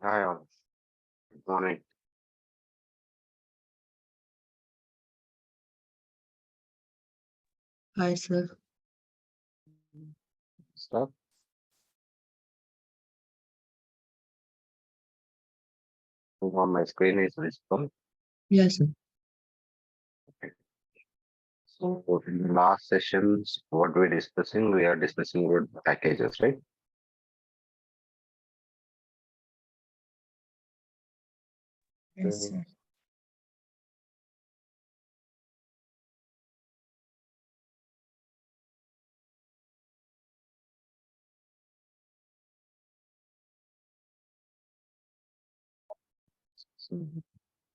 Hi, all. Good morning. Hi, sir. Stuff. On my screen is visible. Yes, sir. Okay. So in the last sessions, what we're discussing, we are discussing about packages, right? Yes, Okay. sir.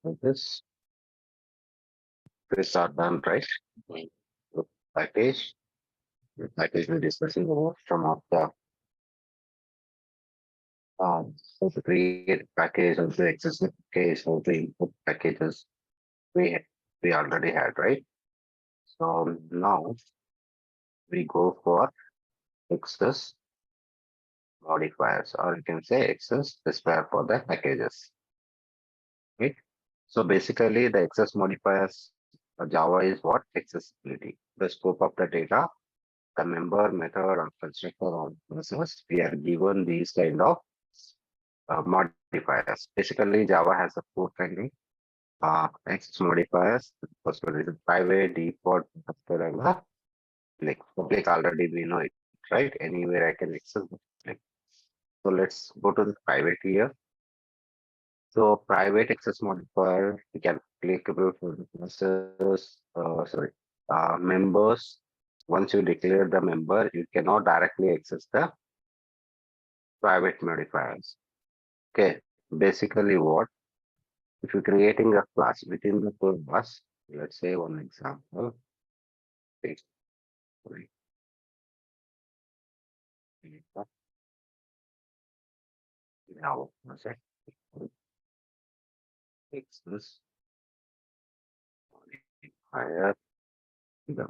So this are done, right? So package, the package we're discussing about some of the so to create package of the access package of the input packages we we already had, right? So now we go for access modifiers, or you can say access specifier for the packages. Right? So basically, the access modifiers Java is what accessibility, the scope of the data, the member method or constructor or process. We are given these kind of modifiers. Basically, Java has a four kind of access modifiers. First one is private, default, trusted, and the public. Public already we know it, right? Anywhere I can access the public. So let's go to the private here. So private access modifier, we can applicable for the classes, members. Once you declare the member, you cannot directly access the private modifiers. Okay, basically what? If you're creating a class within the class, let's say one example, take, sorry, now, access modifier, the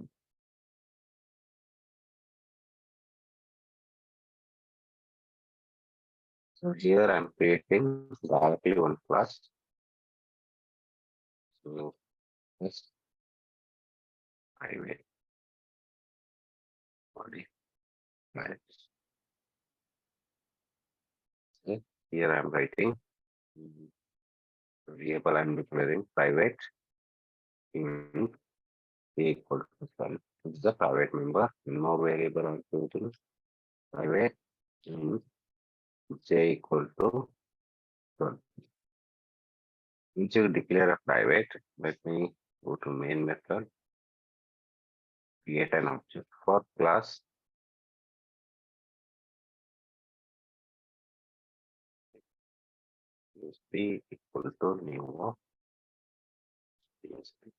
so here I'm creating directly one class. So just private modifier. Okay, here I'm writing variable I'm declaring private in A equal to 1. This is a private member. No variable I'm creating private in J equal to 1. Once you declare a private, let me go to main method, create an object for class PSP equal to new of PSP.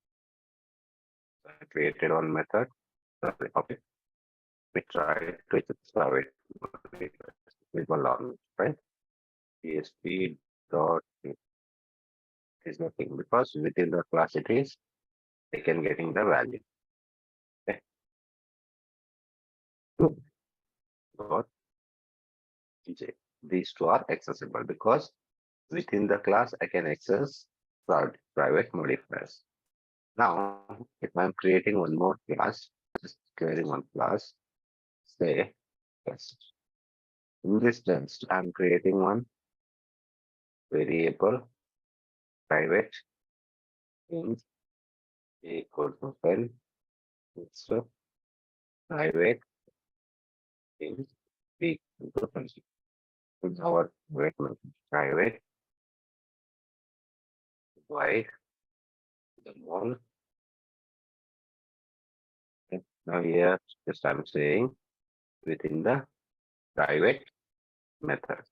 So I created one method, sorry, object. We try to access private with one lawn, right? PSP dot is nothing because within the class it is they can getting the value. Okay. Dot J. These two are accessible because within the class I can access private modifiers. Now, if I'm creating one more class, just creating one class, say test. In this test, I'm creating one variable private int equal to 10. It's a private int equal to 20. It's our private void the one. Now here, just I'm saying within the private method,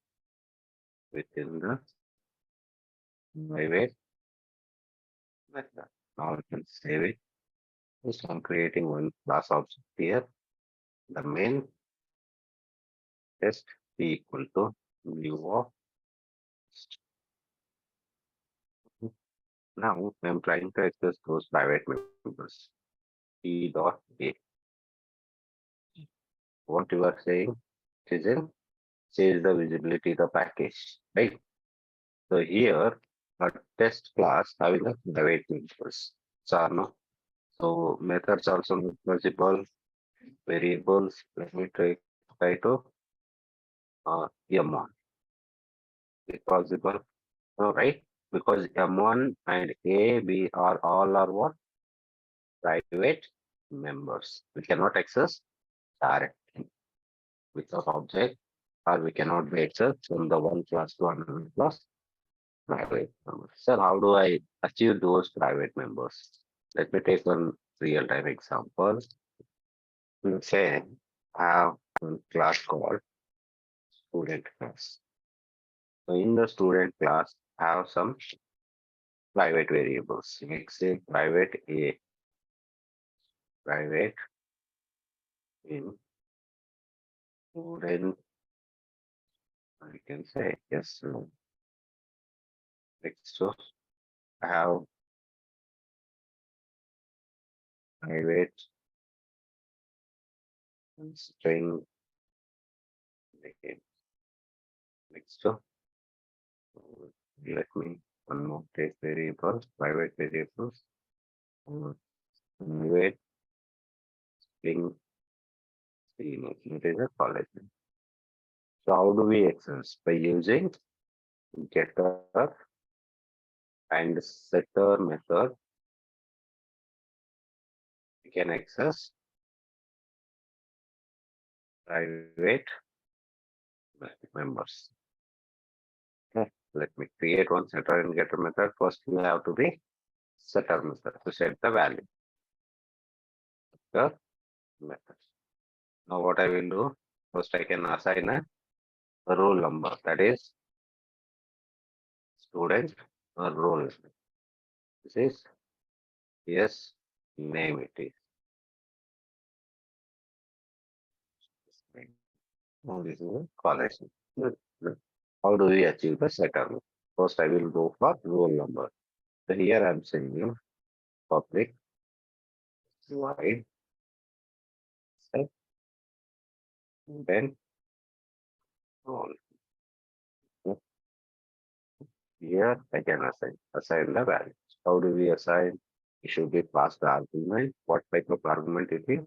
within the private method. Now I can save it. Just I'm creating one class object here. The main test p equal to new of. Now I'm trying to access those private members. P dot a. What you are saying is in change the visibility the package, right? So here, a test class having a private members. So, no. So methods also multiple variables. Let me try to M1. Is possible? No, right? Because M1 and A, B are all are what? Private members. We cannot access directly without object, or we cannot be accessed from the one class to another class private members. Sir, how do I achieve those private members? Let me take one real time example. Let's say I have one class called student class. So in the student class, I have some private variables. Let's say private A, private in student, I can say yes, no. Next, so I have private string again. Next, so let me one more take variables, private variables, private string it is a college. So how do we access? By using getter and setter method, we can access private members. Okay. Let me create one setter and getter method. First, we have to be setter method to set the value. Setter method. Now, what I will do? First, I can assign a roll number. That is student roll number. This is yes name. It is. Now, this is a college. Good, good. How do we achieve the setter? First, I will go for roll number. So here I'm saying public void set then roll. Here I can assign the value. How do we assign? It should be passed the argument. What type of argument it is?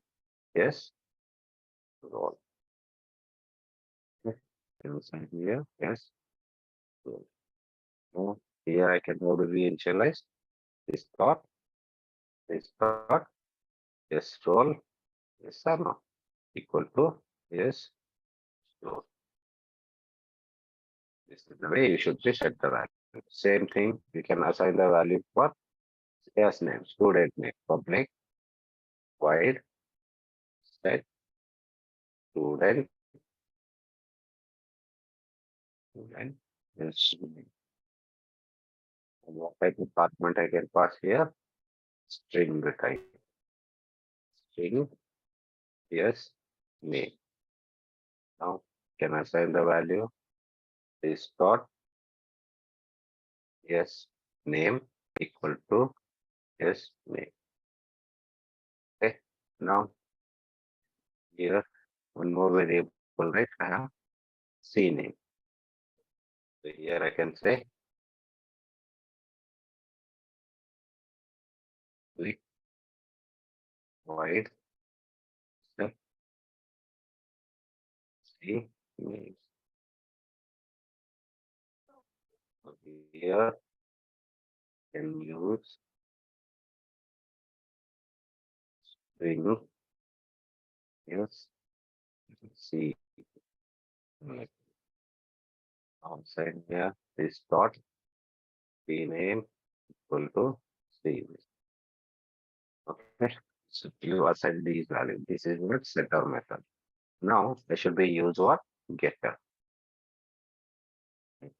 Yes, roll. Okay. Can assign here. Yes, roll. Now, here I can how do we initialize this thought, yes, roll, yes or no, equal to yes, roll. This is the way you should be set the value. Same thing, you can assign the value for yes name, student name, public, void, set, student, student, yes. And what type of department I can pass here? String the type. String, yes, name. Now, can I assign the value? This dot, yes, name equal to yes, name. Okay. Now, here, one more variable, right? I have C name. So here I can say click void step C name. So here can use string yes C. Like outside here, this dot C name equal to C. Okay. So you assign these values. This is what setter method. Now I should be use what getter.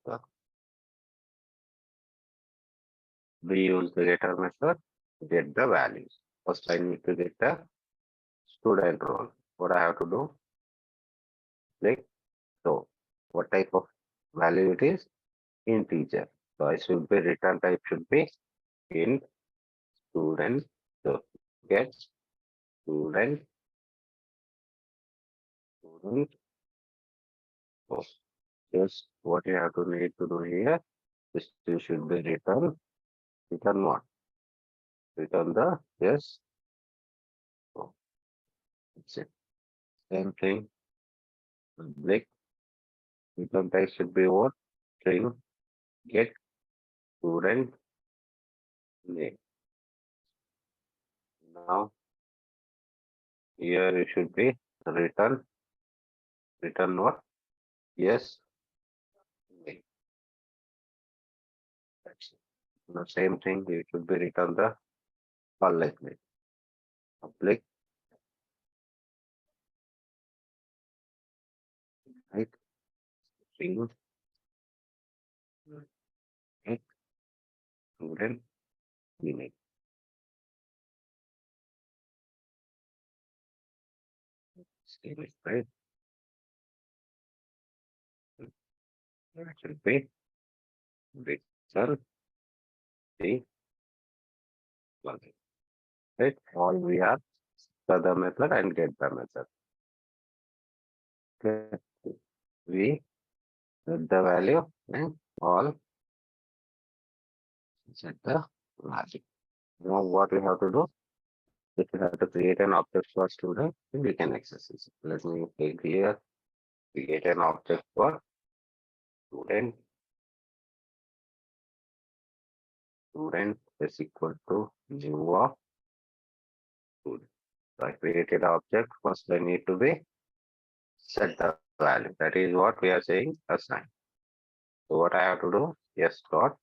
So we use the getter method to get the values. First I need to get the student role. What I have to do? Like so. What type of value it is? Integer. So I should be return type should be int student. So get student student. So just what you have to need to do here this should be return what? Return the yes. Oh, that's it. Same thing. Public return type should be what? String get student name. Now here it should be return what? Yes. Name. That's it. The same thing. You should be return the public name. Public right? String get student name. Same it, right? That should be return the plugin. Right? All we are the method and get the method. Okay. We set the value and all set the value. Now what we have to do? If we have to create an object for student, then we can access it. Let me take here, create an object for student. Student is equal to new of student. So I created object. First I need to be set the value. That is what we are saying assign. So what I have to do? Yes dot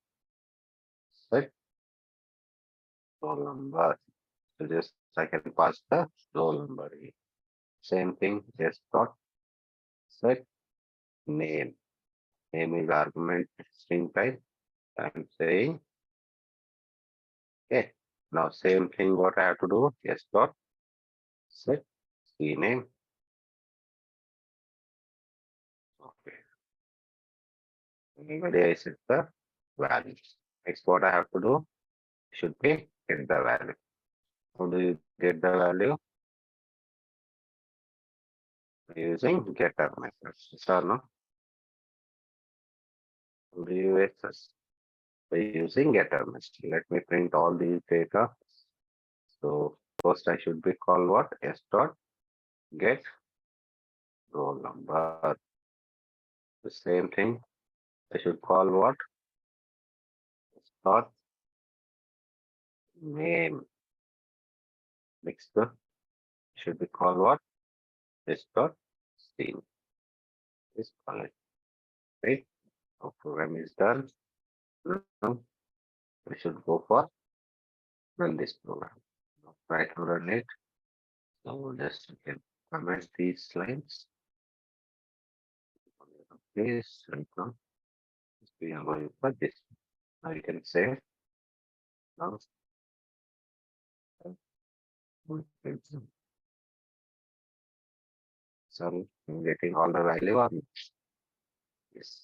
set roll number. So just I can pass the roll number here. Same thing, yes dot set name. Name is argument string type. I'm saying okay. Now same thing what I have to do, yes dot set name. Okay. Already I set the values. Next what I have to do should be get the value. How do you get the value? Using getter method. So no, how do you access? By using getter method. Let me print all these data. So first I should be called what? S dot get roll number. The same thing. I should call what? S dot name. Next should be called what? S dot scene. Is call it. Right? Our program is done. Now we should go for run this program. Try to run it. So just you can comment these lines. Please right now. We are going for this. Now you can say now. Sorry, I'm getting all the value on yes.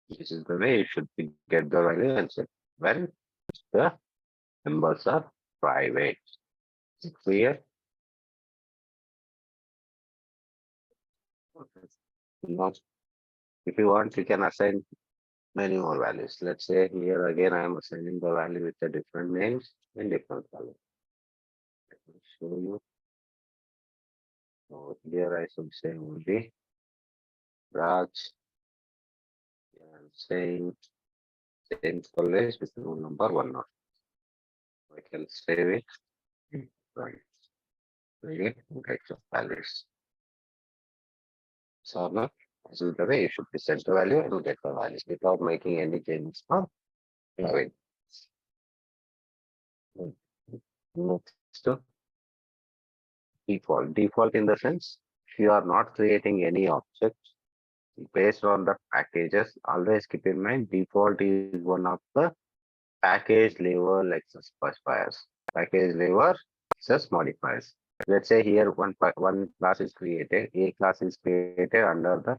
This is the way you should get the value and set when the numbers are private. Is it clear? Okay. Now, if you want, you can assign many more values. Let's say here again, I am assigning the value with the different names and different values. Let me show you. So here I should say only Raj and saying same college with roll number 1 not. I can save it. Right. Again, get the values. So now, this is the way you should be set the value and get the values without making any changes. Wait. Next, default. Default in the sense, if you are not creating any object based on the packages, always keep in mind default is one of the package level access specifiers. Package level access modifiers. Let's say here one class is created, A class is created under the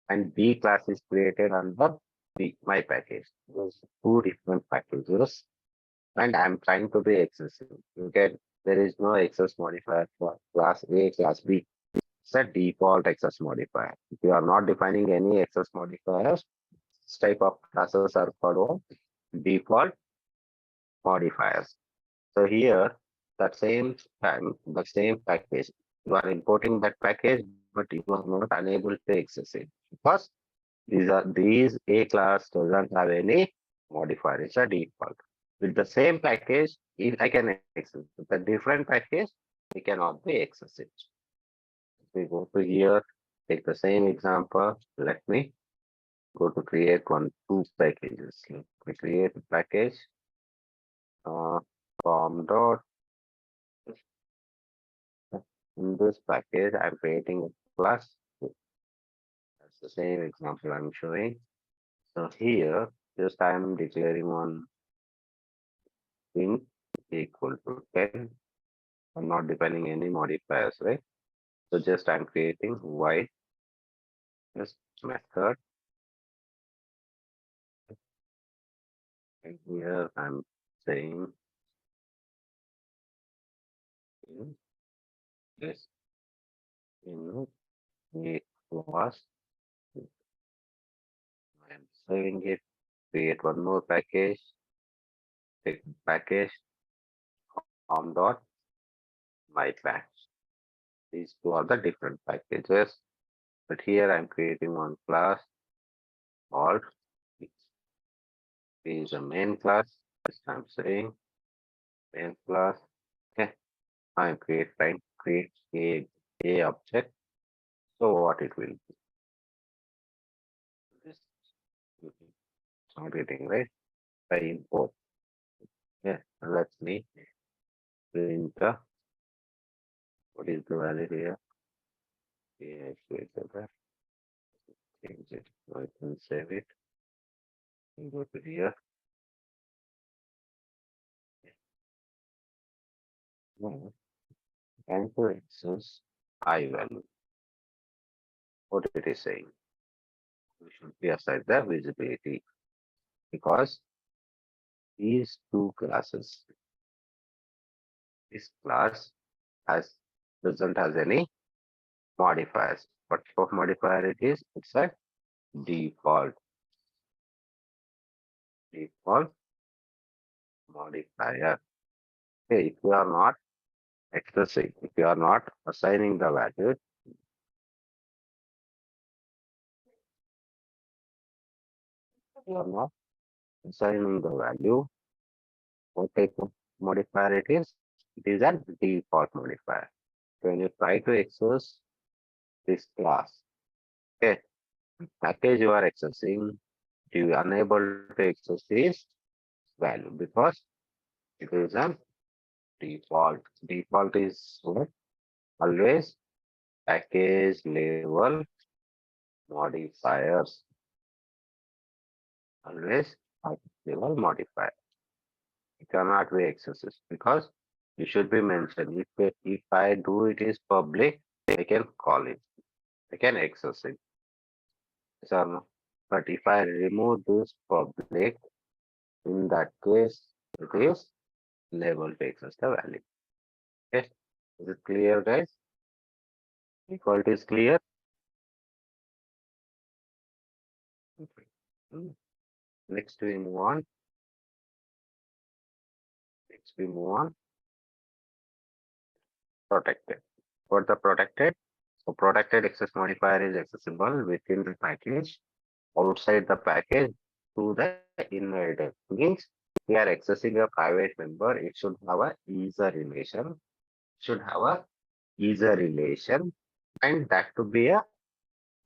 and B class is created under B, my package. Those two different packages, and I'm trying to be excessive. Okay, there is no access modifier for class A, class B. It's a default access modifier. If you are not defining any access modifiers, This type of classes are called what? Default modifiers. So here, that same time, the same package, you are importing that package, but you are not unable to access it because these A class doesn't have any modifier. It's a default. With the same package, if I can access with a different package, we cannot be access it. We go to here, take the same example. Let me go to create two packages. Let me create a package form dot. In this package, I'm creating a class. That's the same example I'm showing. So here, just I'm declaring one thing equal to 10. I'm not defining any modifiers, right? So just I'm creating y this method, and here I'm saying in this in a class. I'm saving it, create one more package, take package on dot my patch. These two are the different packages, but here I'm creating one class called which is a main class. As I'm saying main class. Okay, I'm trying to create a object. So what it will be? This it's not getting right by import. Yeah, let me print what is the value here? Yeah, created that. Change it. So I can save it and go to here. Now, enter access I value. What it is saying? We should be aside the visibility because these two classes, this class has doesn't has any modifiers. What type of modifier it is? It's a default default modifier. Okay, if you are not accessing, if you are not assigning the value, you are not assigning the value, what type of modifier it is? It is a default modifier. When you try to access this class, okay, package you are accessing, you are unable to access this value because it is a default. Default is what? Always package level modifiers. Always package level modifier. It cannot be accessed because it should be mentioned. If I do it is public, I can call it. I can access it. So, no. But if I remove this public, in that case, it is label to access the value. Okay. Is it clear, guys? Equality is clear. Okay. Hmm. Next we move on. Next we move on. Protected. For the protected, so protected access modifier is accessible within the package, outside the package to the invader. Means we are accessing a private member, it should have a user relation, should have a user relation, and that to be a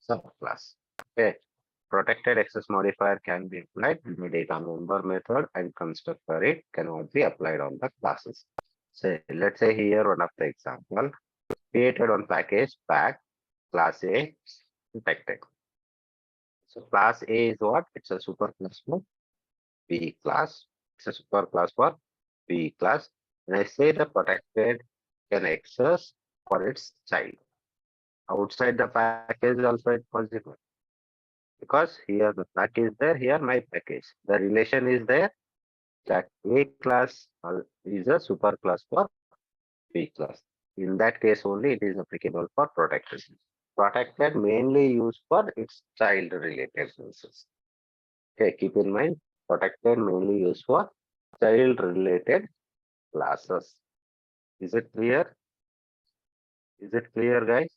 subclass. Okay. Protected access modifier can be applied in the data member method and constructor it cannot be applied on the classes. So let's say here one of the example created on package pack class A protected. So class A is what? It's a super class for B class. It's a super class for B class. And I say the protected can access for its child. Outside the package also it's possible. Because here the package is there, here my package. The relation is there that A class is a super class for B class. In that case only it is applicable for protected. Protected mainly used for its child related uses. Okay, keep in mind, protected mainly used for child-related classes. Is it clear? Is it clear, guys?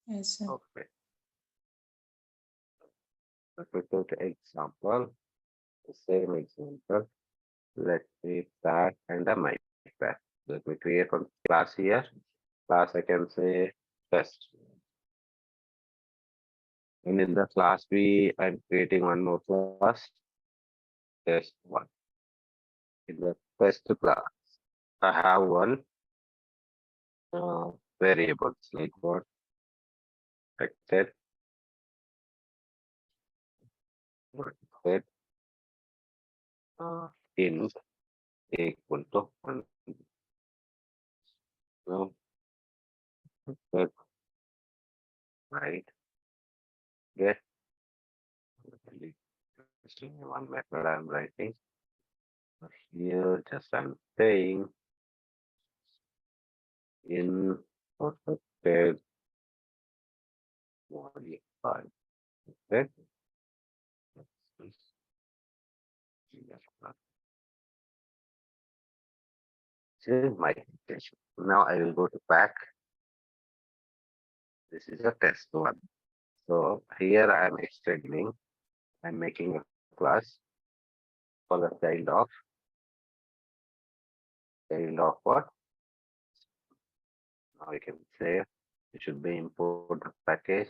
Yes, sir. Okay. Let me take an example. The same example. Let me start and the my path. Let me create one class here. Class I can say test. And in the class B, I'm creating one more class, test one. In the test class, I have one variables like what protected, protected int equal to one. No, that right. Get just one method I'm writing here. Just I'm saying in protected modify. Okay. This is my test. Now I will go to back. This is a test one. So here I am extending. I'm making a class for the child of what? Now I can say it should be import the package.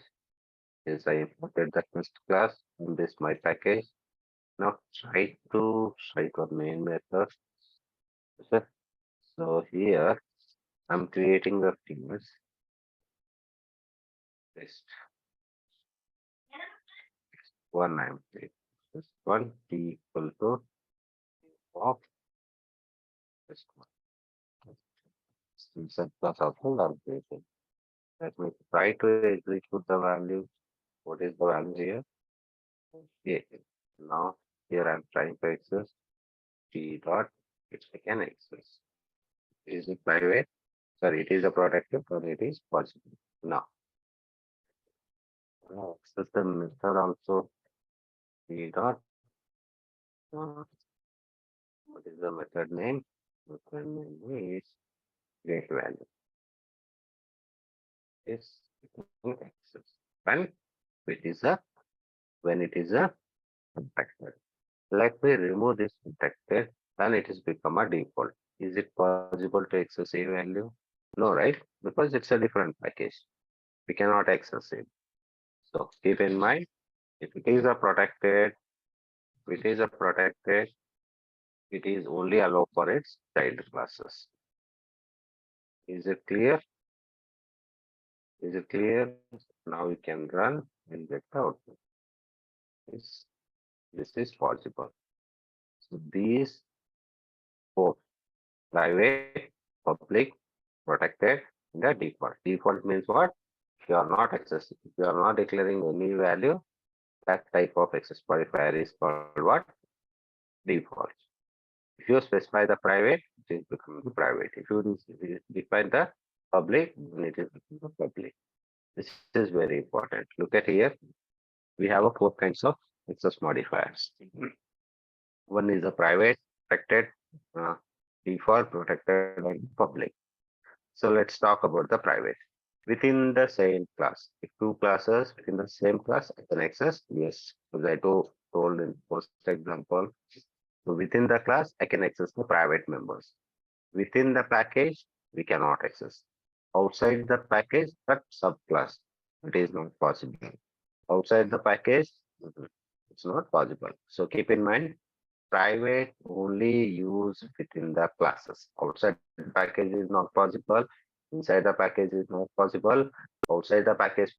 Yes, I imported the first class in this my package. Now try to write our main method. Okay. So here I'm creating the class test one I'm creating. This one t equal to of this one. Insert plus also I'm creating. Let me try to execute the value. What is the value here? Okay. Now here I'm trying to access t dot which I can access. Is it private? Sorry, it is a protected or it is possible. Now access the method also t dot. What is the method name? Method name is get value. Is access. When it is a protected. Let me remove this protected, then it is become a default. Is it possible to access a value? No, right? Because it's a different package. We cannot access it. So keep in mind, if it is a protected, it is only allowed for its child classes. Is it clear? Is it clear? Now we can run and get the output. This is possible. So these four private, public, protected, and the default. Default means what? If you are not accessing, if you are not declaring any value, that type of access modifier is called what? Default. If you specify the private, it is becoming private. If you define the public, then it is becoming public. This is very important. Look at here. We have a four kinds of access modifiers. One is a private, protected, uh, default, protected, and public. So let's talk about the private. Within the same class, if two classes within the same class, I can access, yes, as I told in first example. So within the class, I can access the private members. Within the package, we cannot access. Outside the package, that subclass, it is not possible. Outside the package, it's not possible. So keep in mind, private only use within the classes. Outside the package is not possible. Inside the package is not possible. Outside the package